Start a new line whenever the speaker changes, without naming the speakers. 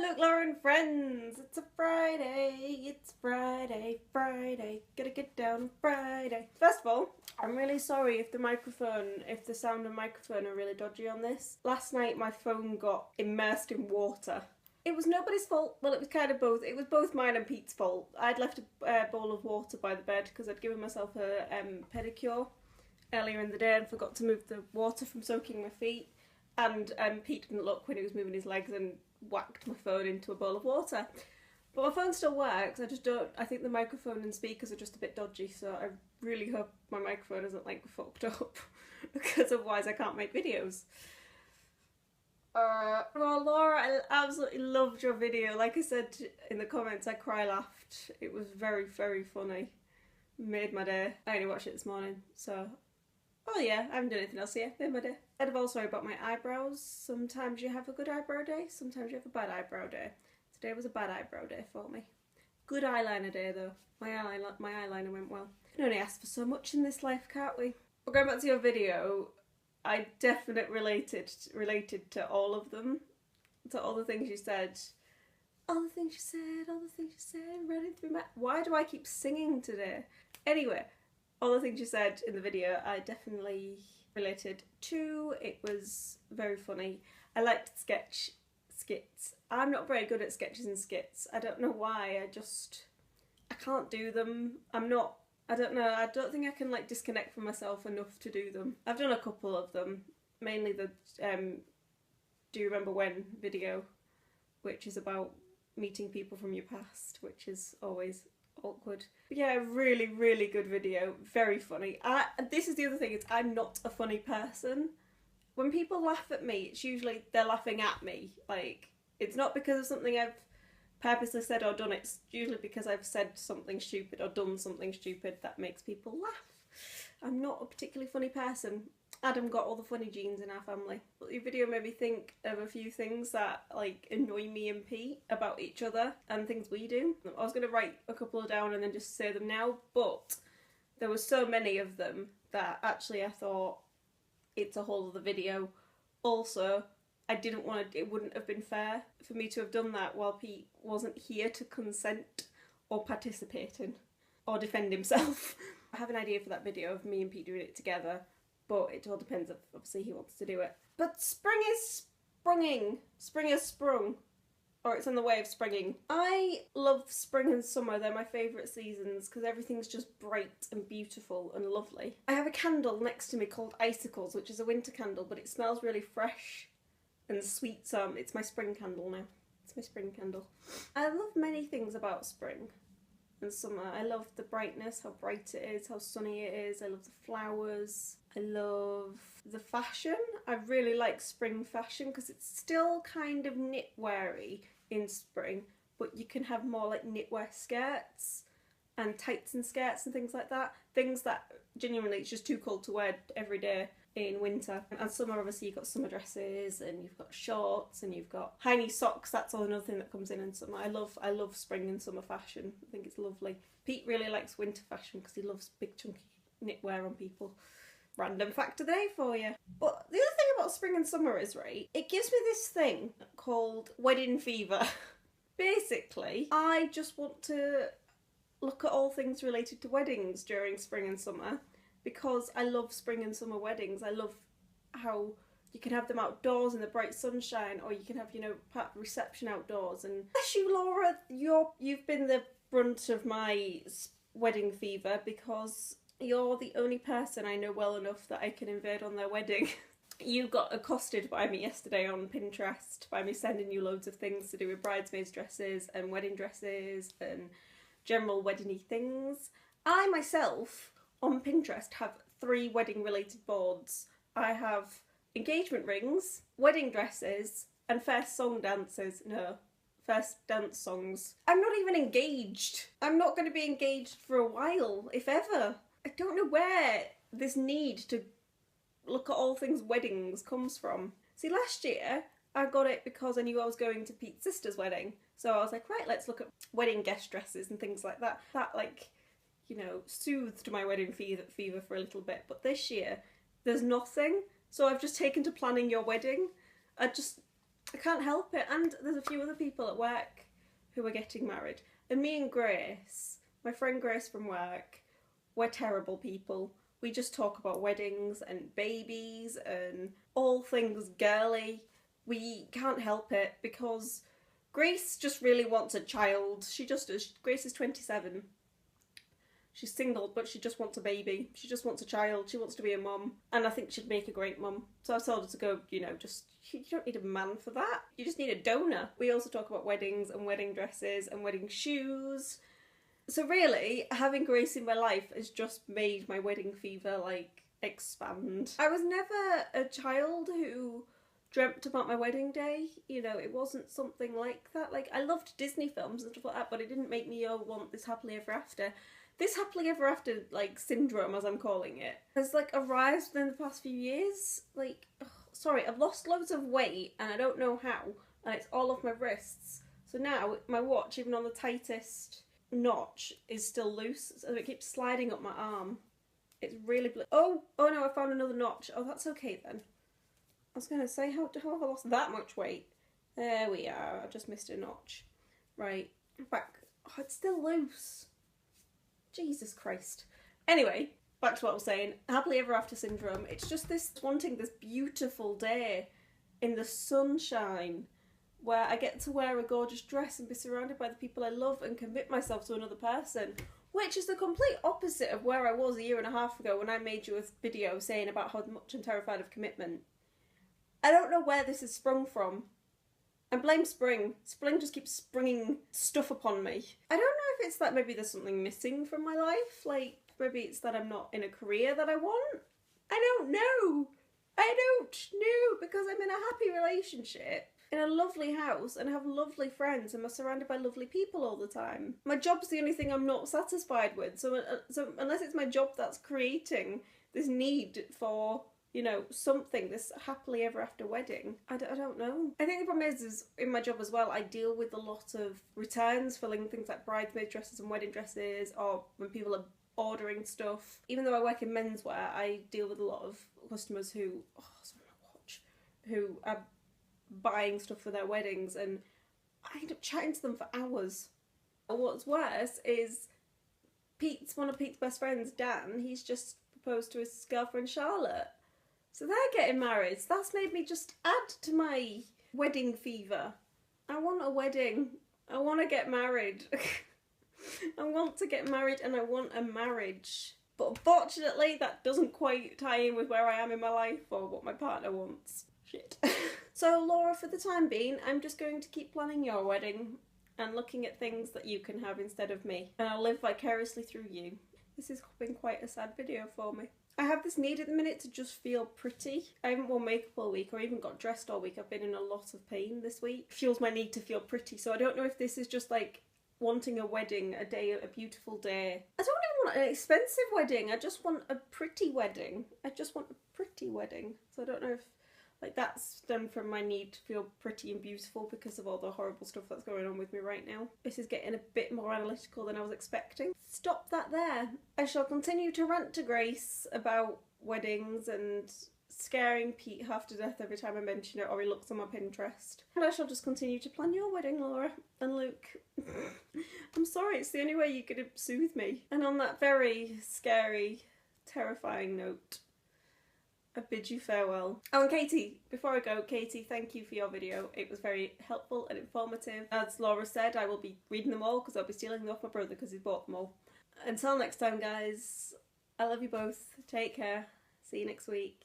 Look, Lauren, friends, it's a Friday, Friday, gotta get down on Friday. First of all, I'm really sorry if the sound and microphone are really dodgy on this. Last night my phone got immersed in water. It was nobody's fault. Well, it was kind of both. It was both mine and Pete's fault. I'd left a bowl of water by the bed because I'd given myself a pedicure earlier in the day and forgot to move the water from soaking my feet. And Pete didn't look when he was moving his legs and whacked my phone into a bowl of water. But my phone still works, I think the microphone and speakers are just a bit dodgy, so I really hope my microphone isn't like fucked up because otherwise I can't make videos. Well, Laura, I absolutely loved your video. Like I said in the comments, I laughed. It was very, very funny. Made my day. I only watched it this morning, so... Oh yeah, I haven't done anything else yet. Made my day. And I've also about my eyebrows. Sometimes you have a good eyebrow day, sometimes you have a bad eyebrow day. Today was a bad eyebrow day for me. Good eyeliner day though. My eyeliner went well. We can only ask for so much in this life, can't we? But going back to your video, I definitely related to all of them. To all the things you said. All the things you said, running through my... Why do I keep singing today? Anyway, all the things you said in the video, I definitely related to. It was very funny. I liked skits. I'm not very good at sketches and skits. I don't know why, I can't do them. I don't know, I don't think I can like disconnect from myself enough to do them. I've done a couple of them, mainly the Do You Remember When video, which is about meeting people from your past, which is always awkward. But yeah, really, really good video, very funny. This is the other thing, is I'm not a funny person. When people laugh at me, it's usually they're laughing at me. Like, it's not because of something I've purposely said or done, it's usually because I've said something stupid or done something stupid that makes people laugh. I'm not a particularly funny person. Adam got all the funny genes in our family. But your video made me think of a few things that like annoy me and Pete about each other and things we do. I was going to write a couple down and then just say them now, but there were so many of them that actually I thought it's a whole other video. Also, it wouldn't have been fair for me to have done that while Pete wasn't here to consent or participate in or defend himself. I have an idea for that video of me and Pete doing it together, but it all depends if obviously he wants to do it. But spring is sprunging. Spring has sprung. Or it's on the way of springing. I love spring and summer, they're my favourite seasons because everything's just bright and beautiful and lovely. I have a candle next to me called Icicles, which is a winter candle, but it smells really fresh and sweet, so it's my spring candle now. It's my spring candle. I love many things about spring and summer. I love the brightness, how bright it is, how sunny it is. I love the flowers. I love the fashion. I really like spring fashion because it's still kind of knitwear-y in spring, but you can have more like knitwear skirts and tights and skirts and things like that. Things that genuinely it's just too cold to wear every day in winter. And summer, obviously you've got summer dresses and you've got shorts and you've got high knee socks. That's all another thing that comes in summer. I love spring and summer fashion. I think it's lovely. Pete really likes winter fashion because he loves big chunky knitwear on people. Random fact of the day for you. But the other thing about spring and summer is, right, it gives me this thing called wedding fever. Basically, I just want to look at all things related to weddings during spring and summer because I love spring and summer weddings. I love how you can have them outdoors in the bright sunshine, or you can have, you know, part of the reception outdoors. And bless you, Laura, you've been the brunt of my wedding fever because you're the only person I know well enough that I can invade on their wedding. You got accosted by me yesterday on Pinterest by me sending you loads of things to do with bridesmaids dresses and wedding dresses and general wedding-y things. I myself on Pinterest have 3 wedding related boards. I have engagement rings, wedding dresses and first dance songs. I'm not even engaged. I'm not going to be engaged for a while, if ever. I don't know where this need to look at all things weddings comes from. See, last year I got it because I knew I was going to Pete's sister's wedding. So I was like, right, let's look at wedding guest dresses and things like that. That, like, you know, soothed my wedding fever for a little bit. But this year, there's nothing. So I've just taken to planning your wedding. I can't help it. And there's a few other people at work who are getting married. And me and Grace, my friend Grace from work, we're terrible people. We just talk about weddings and babies and all things girly. We can't help it because Grace just really wants a child. She just does. Grace is 27. She's single, but she just wants a baby. She just wants a child. She wants to be a mum. And I think she'd make a great mum. So I told her to go, you know, just, you don't need a man for that. You just need a donor. We also talk about weddings and wedding dresses and wedding shoes. So really, having Grace in my life has just made my wedding fever, like, expand. I was never a child who dreamt about my wedding day. You know, it wasn't something like that. Like, I loved Disney films and stuff like that, but it didn't make me want this happily ever after. This happily ever after, like, syndrome, as I'm calling it, has, like, arisen within the past few years. Like, sorry, I've lost loads of weight and I don't know how, and it's all off my wrists. So now my watch, even on the tightest notch, is still loose, so it keeps sliding up my arm. It's really oh no, I found another notch. Oh, that's okay then. I was gonna say, how have I lost that much weight? There we are. I just missed a notch. Right, back. Oh, it's still loose. Jesus Christ. Anyway, back to what I was saying. Happily ever after syndrome. It's just this wanting this beautiful day in the sunshine where I get to wear a gorgeous dress and be surrounded by the people I love and commit myself to another person, which is the complete opposite of where I was a year and a half ago when I made you a video saying about how much I'm terrified of commitment. I don't know where this has sprung from. I blame spring. Spring just keeps springing stuff upon me. I don't know if it's that maybe there's something missing from my life. Like, maybe it's that I'm not in a career that I want. I don't know. I don't know, because I'm in a happy relationship, in a lovely house, and have lovely friends, and I'm surrounded by lovely people all the time. My job's the only thing I'm not satisfied with. So unless it's my job that's creating this need for, you know, something, this happily ever after wedding, I don't know. I think the problem is in my job as well, I deal with a lot of returns, filling things like bridesmaid dresses and wedding dresses, or when people are ordering stuff. Even though I work in menswear, I deal with a lot of customers who, sorry, my watch, who are buying stuff for their weddings, and I end up chatting to them for hours. And what's worse is one of Pete's best friends, Dan, he's just proposed to his girlfriend Charlotte. So they're getting married. So that's made me just add to my wedding fever. I want a wedding. I want to get married. I want to get married and I want a marriage. But unfortunately, that doesn't quite tie in with where I am in my life or what my partner wants. Shit. So Laura, for the time being, I'm just going to keep planning your wedding and looking at things that you can have instead of me. And I'll live vicariously through you. This has been quite a sad video for me. I have this need at the minute to just feel pretty. I haven't worn makeup all week or even got dressed all week. I've been in a lot of pain this week. It fuels my need to feel pretty. So I don't know if this is just like wanting a wedding, a beautiful day. I don't even want an expensive wedding. I just want a pretty wedding. I just want a pretty wedding. So I don't know if like that's stemmed from my need to feel pretty and beautiful because of all the horrible stuff that's going on with me right now. This is getting a bit more analytical than I was expecting. Stop that there. I shall continue to rant to Grace about weddings and scaring Pete half to death every time I mention it or he looks on my Pinterest. And I shall just continue to plan your wedding, Laura and Luke. I'm sorry, it's the only way you could soothe me. And on that very scary, terrifying note, I bid you farewell. Oh, and Katie, before I go, Katie, thank you for your video. It was very helpful and informative. As Laura said, I will be reading them all because I'll be stealing them off my brother because he's bought them all. Until next time, guys, I love you both. Take care. See you next week.